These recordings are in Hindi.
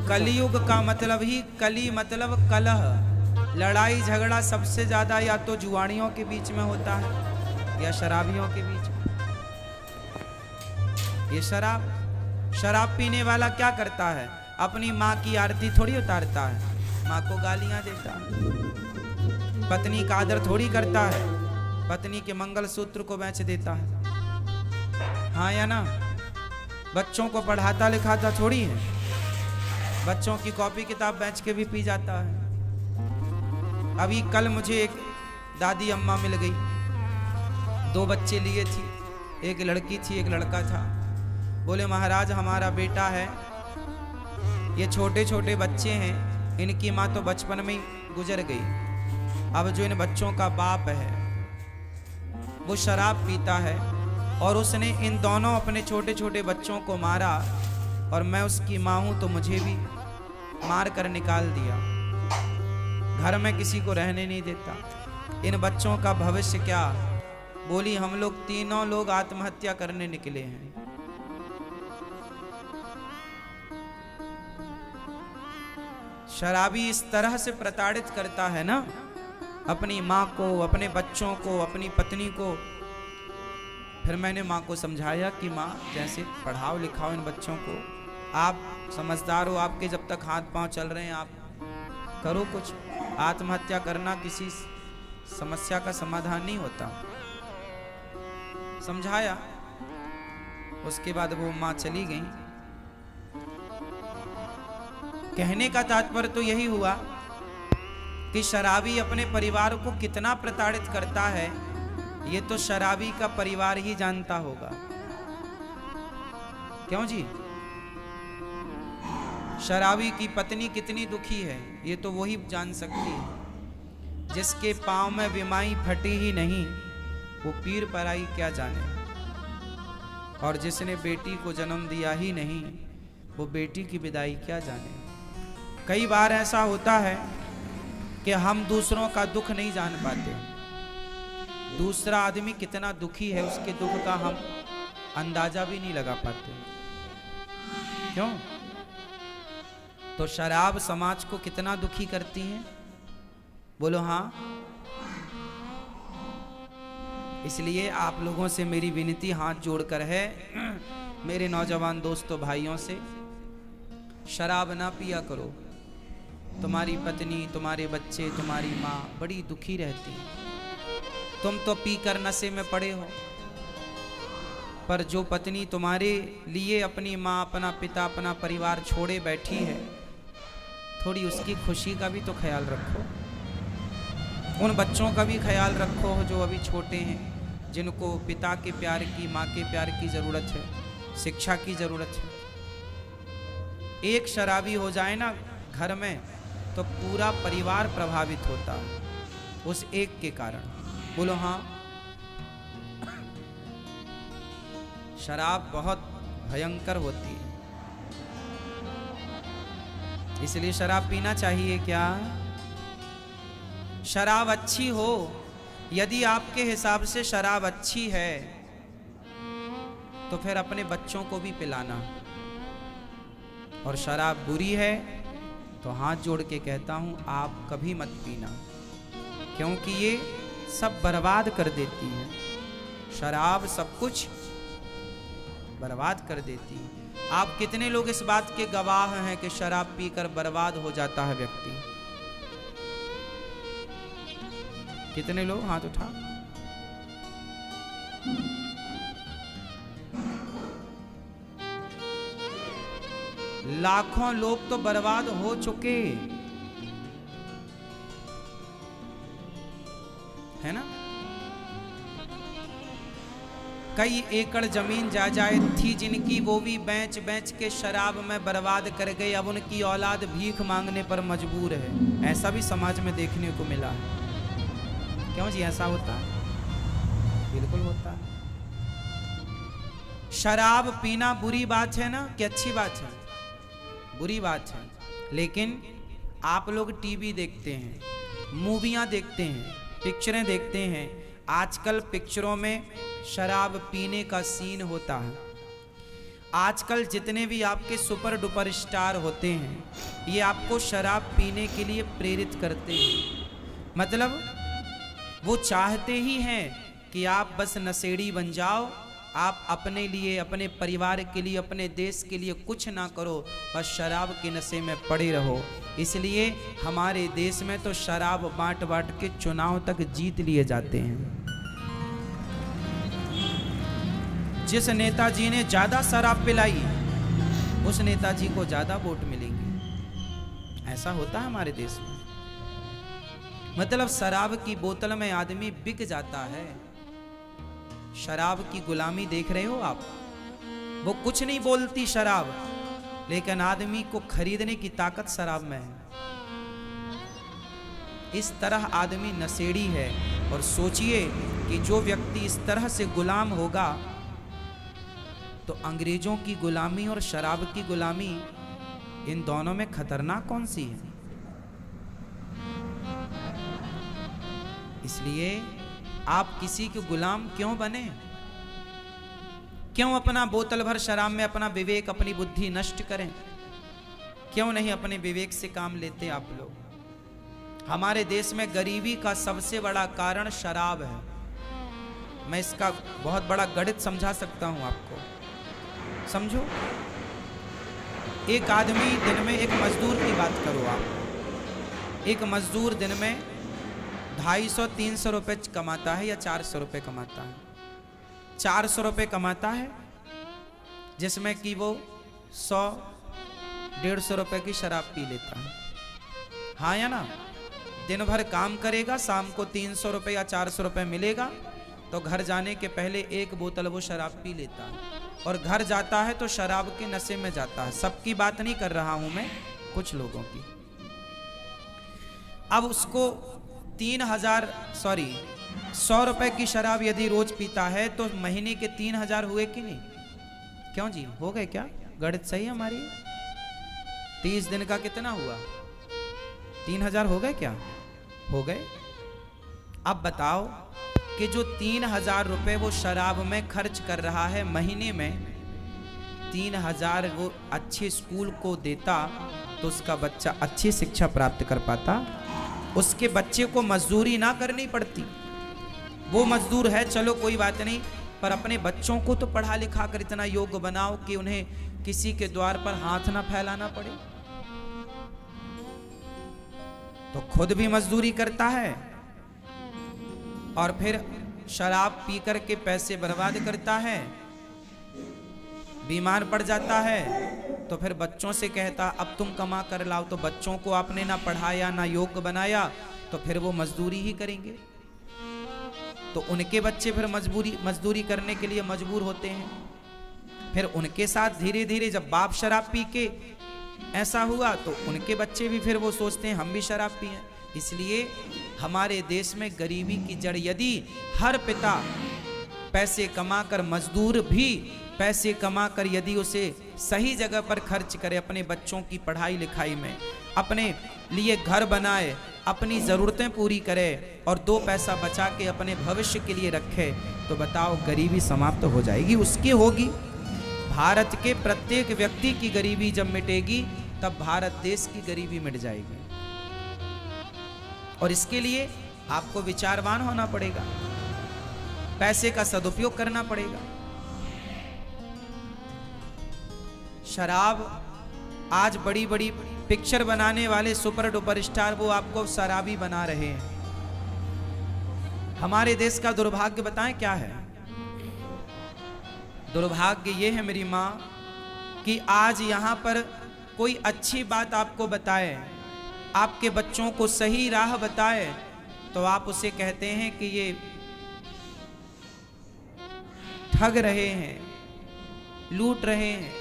कलयुग का मतलब ही कली मतलब कलह, लड़ाई झगड़ा सबसे ज्यादा या तो जुआड़ियों के बीच में होता है या शराबियों के बीच में। ये शराब पीने वाला क्या करता है, अपनी माँ की आरती थोड़ी उतारता है, माँ को गालियां देता है। पत्नी का आदर थोड़ी करता है, पत्नी के मंगलसूत्र को बेच देता है। हाँ या ना? बच्चों को पढ़ाता लिखाता थोड़ी है, बच्चों की कॉपी किताब बेच के भी पी जाता है। अभी कल मुझे एक दादी अम्मा मिल गई, 2 बच्चे लिए थी, एक लड़की थी एक लड़का था। बोले महाराज हमारा बेटा है, ये छोटे छोटे बच्चे हैं, इनकी माँ तो बचपन में ही गुजर गई। अब जो इन बच्चों का बाप है वो शराब पीता है और उसने इन दोनों अपने छोटे छोटे बच्चों को मारा, और मैं उसकी माँ हूं तो मुझे भी मार कर निकाल दिया। घर में किसी को रहने नहीं देता। इन बच्चों का भविष्य क्या? बोली हम लोग तीनों लोग आत्महत्या करने निकले हैं। शराबी इस तरह से प्रताड़ित करता है ना अपनी माँ को, अपने बच्चों को, अपनी पत्नी को। फिर मैंने माँ को समझाया कि माँ जैसे पढ़ाओ लिखाओ इन बच्चों को, आप समझदार हो, आपके जब तक हाथ पांव चल रहे हैं आप करो कुछ। आत्महत्या करना किसी समस्या का समाधान नहीं होता। समझाया, उसके बाद वो माँ चली गई। कहने का तात्पर्य तो यही हुआ कि शराबी अपने परिवार को कितना प्रताड़ित करता है ये तो शराबी का परिवार ही जानता होगा। क्यों जी? शराबी की पत्नी कितनी दुखी है ये तो वही जान सकती है। जिसके पांव में विमाई फटी ही नहीं वो पीर पराई क्या जाने, और जिसने बेटी को जन्म दिया ही नहीं वो बेटी की विदाई क्या जाने। कई बार ऐसा होता है कि हम दूसरों का दुख नहीं जान पाते। दूसरा आदमी कितना दुखी है उसके दुख का हम अंदाजा भी नहीं लगा पाते। क्यों? तो शराब समाज को कितना दुखी करती है, बोलो हाँ। इसलिए आप लोगों से मेरी विनती हाथ जोड़कर है, मेरे नौजवान दोस्तों भाइयों से, शराब ना पिया करो। तुम्हारी पत्नी, तुम्हारे बच्चे, तुम्हारी माँ बड़ी दुखी रहती है। तुम तो पीकर नशे में पड़े हो, पर जो पत्नी तुम्हारे लिए अपनी माँ, अपना पिता, अपना परिवार छोड़े बैठी है, थोड़ी उसकी खुशी का भी तो ख्याल रखो। उन बच्चों का भी ख्याल रखो जो अभी छोटे हैं, जिनको पिता के प्यार की, माँ के प्यार की ज़रूरत है, शिक्षा की ज़रूरत है। एक शराबी हो जाए ना घर में तो पूरा परिवार प्रभावित होता है उस एक के कारण। बोलो हाँ। शराब बहुत भयंकर होती है, इसलिए शराब पीना चाहिए क्या? शराब अच्छी हो, यदि आपके हिसाब से शराब अच्छी है तो फिर अपने बच्चों को भी पिलाना। और शराब बुरी है तो हाथ जोड़ के कहता हूं आप कभी मत पीना, क्योंकि ये सब बर्बाद कर देती है। शराब सब कुछ बर्बाद कर देती है। आप कितने लोग इस बात के गवाह हैं कि शराब पीकर बर्बाद हो जाता है व्यक्ति? कितने लोग? हाथ उठा। लाखों लोग तो बर्बाद हो चुके है ना। कई एकड़ जमीन जायदाद थी जिनकी, वो भी बेच बेच के शराब में बर्बाद कर गए। अब उनकी औलाद भीख मांगने पर मजबूर है। ऐसा भी समाज में देखने को मिला है। क्यों जी? ऐसा होता है, बिल्कुल होता है। शराब पीना बुरी बात है ना कि अच्छी बात है? बुरी बात है। लेकिन आप लोग टीवी देखते हैं, मूवियां देखते हैं, पिक्चरें देखते हैं। आजकल पिक्चरों में शराब पीने का सीन होता है। आजकल जितने भी आपके सुपर डुपर स्टार होते हैं, ये आपको शराब पीने के लिए प्रेरित करते हैं। मतलब वो चाहते ही हैं कि आप बस नशेड़ी बन जाओ, आप अपने लिए, अपने परिवार के लिए, अपने देश के लिए कुछ ना करो, बस शराब के नशे में पड़े रहो। इसलिए हमारे देश में तो शराब बांट बांट के चुनाव तक जीत लिए जाते हैं। जिस नेताजी ने ज्यादा शराब पिलाई, उस नेताजी को ज्यादा वोट मिलेंगे। ऐसा होता है हमारे देश में। मतलब शराब की बोतल में आदमी बिक जाता है। शराब की गुलामी देख रहे हो आप। वो कुछ नहीं बोलती शराब, लेकिन आदमी को खरीदने की ताकत शराब में है। इस तरह आदमी नशेड़ी है। और सोचिए कि जो व्यक्ति इस तरह से गुलाम होगा, तो अंग्रेजों की गुलामी और शराब की गुलामी, इन दोनों में खतरनाक कौन सी है? इसलिए आप किसी के गुलाम क्यों बने? क्यों अपना बोतल भर शराब में अपना विवेक, अपनी बुद्धि नष्ट करें? क्यों नहीं अपने विवेक से काम लेते आप लोग? हमारे देश में गरीबी का सबसे बड़ा कारण शराब है। मैं इसका बहुत बड़ा गणित समझा सकता हूं आपको। समझो, एक आदमी दिन में, एक मजदूर की बात करो आप, एक मजदूर दिन में 250-300 रुपये कमाता है या 400 रुपये कमाता है। 400 रुपये कमाता है, जिसमें कि वो 100-150 रुपये की शराब पी लेता है। हाँ या ना? दिन भर काम करेगा, शाम को 300 रुपये या 400 रुपये मिलेगा, तो घर जाने के पहले एक बोतल वो शराब पी लेता है। और घर जाता है तो शराब के नशे में जाता है। सबकी बात नहीं कर रहा हूं मैं, कुछ लोगों की। अब उसको 100 रुपए की शराब यदि रोज पीता है, तो महीने के 3000 हुए कि नहीं? क्यों जी, हो गए क्या? गणित सही है हमारी? 30 दिन का कितना हुआ? 3000 हो गए क्या? हो गए। अब बताओ कि जो 3000 रुपए वो शराब में खर्च कर रहा है महीने में, 3000 वो अच्छे स्कूल को देता तो उसका बच्चा अच्छी शिक्षा प्राप्त कर पाता। उसके बच्चे को मजदूरी ना करनी पड़ती। वो मजदूर है, चलो कोई बात नहीं, पर अपने बच्चों को तो पढ़ा लिखा कर इतना योग्य बनाओ कि उन्हें किसी के द्वार पर हाथ ना फैलाना पड़े। तो खुद भी मजदूरी करता है और फिर शराब पी कर के पैसे बर्बाद करता है। बीमार पड़ जाता है तो फिर बच्चों से कहता अब तुम कमा कर लाओ। तो बच्चों को आपने ना पढ़ाया ना योग्य बनाया, तो फिर वो मजदूरी ही करेंगे। तो उनके बच्चे फिर मजदूरी करने के लिए मजबूर होते हैं। फिर उनके साथ धीरे धीरे जब बाप शराब पी के ऐसा हुआ, तो उनके बच्चे भी फिर वो सोचते हैं हम भी शराब पिएं। इसलिए हमारे देश में गरीबी की जड़, यदि हर पिता पैसे कमाकर, मजदूर भी पैसे कमाकर यदि उसे सही जगह पर खर्च करे, अपने बच्चों की पढ़ाई लिखाई में, अपने लिए घर बनाए, अपनी ज़रूरतें पूरी करे और 2 पैसा बचा के अपने भविष्य के लिए रखे, तो बताओ गरीबी समाप्त हो जाएगी। उसकी होगी। भारत के प्रत्येक व्यक्ति की गरीबी जब मिटेगी, तब भारत देश की गरीबी मिट जाएगी। और इसके लिए आपको विचारवान होना पड़ेगा, पैसे का सदुपयोग करना पड़ेगा। शराब, आज बड़ी बड़ी पिक्चर बनाने वाले सुपर डुपर स्टार वो आपको शराबी बना रहे हैं। हमारे देश का दुर्भाग्य बताएं क्या है? दुर्भाग्य ये है मेरी माँ कि आज यहाँ पर कोई अच्छी बात आपको बताए, आपके बच्चों को सही राह बताए, तो आप उसे कहते हैं कि ये ठग रहे हैं, लूट रहे हैं।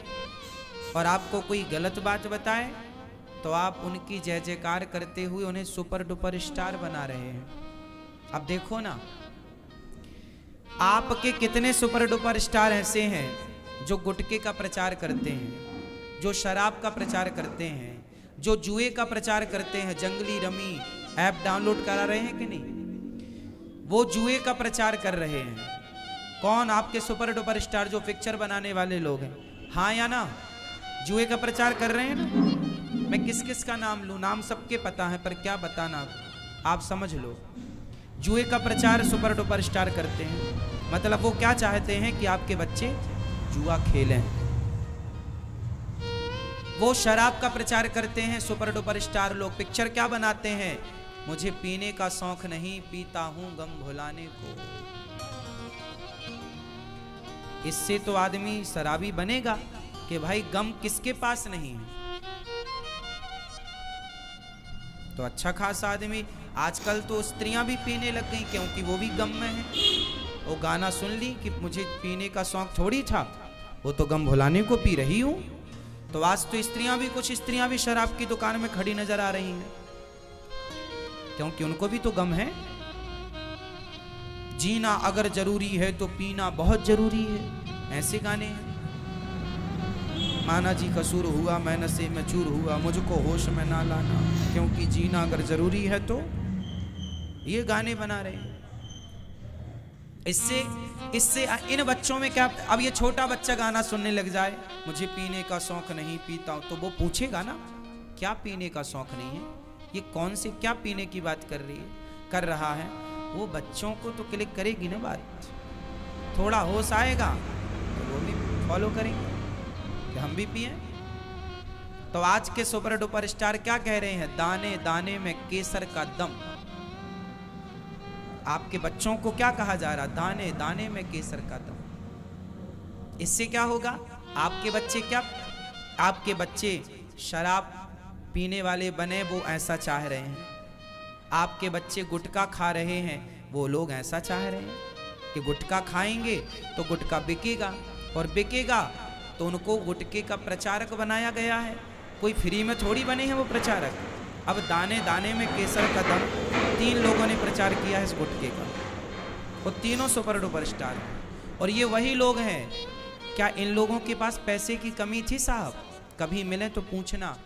और आपको कोई गलत बात बताए तो आप उनकी जय जयकार करते हुए उन्हें सुपर डुपर स्टार बना रहे हैं। अब देखो ना, आपके कितने सुपर डुपर स्टार ऐसे हैं जो गुटखे का प्रचार करते हैं, जो शराब का प्रचार करते हैं, जो जुए का प्रचार करते हैं, जंगली रमी ऐप डाउनलोड करा रहे हैं कि नहीं? वो जुए का प्रचार कर रहे हैं। कौन? आपके सुपर डुपर स्टार जो पिक्चर बनाने वाले लोग हैं, हाँ या ना? जुए का प्रचार कर रहे हैं ना? मैं किस किस का नाम लूं? नाम सबके पता है पर क्या बताना, आप समझ लो। जुए का प्रचार सुपर डुपर स्टार करते हैं, मतलब वो क्या चाहते हैं कि आपके बच्चे जुआ खेलें। वो शराब का प्रचार करते हैं सुपर डुपर स्टार लोग। पिक्चर क्या बनाते हैं? मुझे पीने का शौक नहीं, पीता हूं गम भुलाने को। इससे तो आदमी शराबी बनेगा कि भाई गम किसके पास नहीं है। तो अच्छा खासा आदमी, आजकल तो स्त्रियां भी पीने लग गई क्योंकि वो भी गम में है। वो गाना सुन ली कि मुझे पीने का शौक थोड़ी था, वो तो गम भुलाने को पी रही हूं। तो आज तो स्त्रियां भी, कुछ स्त्रियां भी शराब की दुकान में खड़ी नजर आ रही हैं क्योंकि उनको भी तो गम है। जीना अगर जरूरी है तो पीना बहुत जरूरी है, ऐसे गाने हैं। माना जी कसूर हुआ, मैं नशे में चूर हुआ, मुझको होश में ना लाना, क्योंकि जीना अगर जरूरी है तो, ये गाने बना रहे हैं। इससे इन बच्चों में क्या, अब ये छोटा बच्चा गाना सुनने लग जाए, मुझे पीने का शौक नहीं, पीता हूं, तो वो पूछेगा ना क्या पीने का शौक नहीं है, ये कौन से क्या पीने की बात कर रहा है। वो बच्चों को तो क्लिक करेगी ना बात, थोड़ा होश आएगा तो वो भी फॉलो करेंगे कि हम भी पिए। तो आज के सुपर डुपर स्टार क्या कह रहे हैं? दाने दाने में केसर का दम। आपके बच्चों को क्या कहा जा रहा? दाने दाने में केसर का दम। इससे क्या होगा? आपके बच्चे शराब पीने वाले बने, वो ऐसा चाह रहे हैं। आपके बच्चे गुटखा खा रहे हैं, वो लोग ऐसा चाह रहे हैं कि गुटखा खाएंगे तो गुटखा बिकेगा, और बिकेगा तो उनको गुटखे का प्रचारक बनाया गया है। कोई फ्री में थोड़ी बने हैं वो प्रचारक। अब दाने दाने में केसर का दम 3 लोगों ने प्रचार किया है इस गुटखे का, वो तीनों सुपर डुपर स्टार हैं। और ये वही लोग हैं। क्या इन लोगों के पास पैसे की कमी थी साहब? कभी मिले तो पूछना।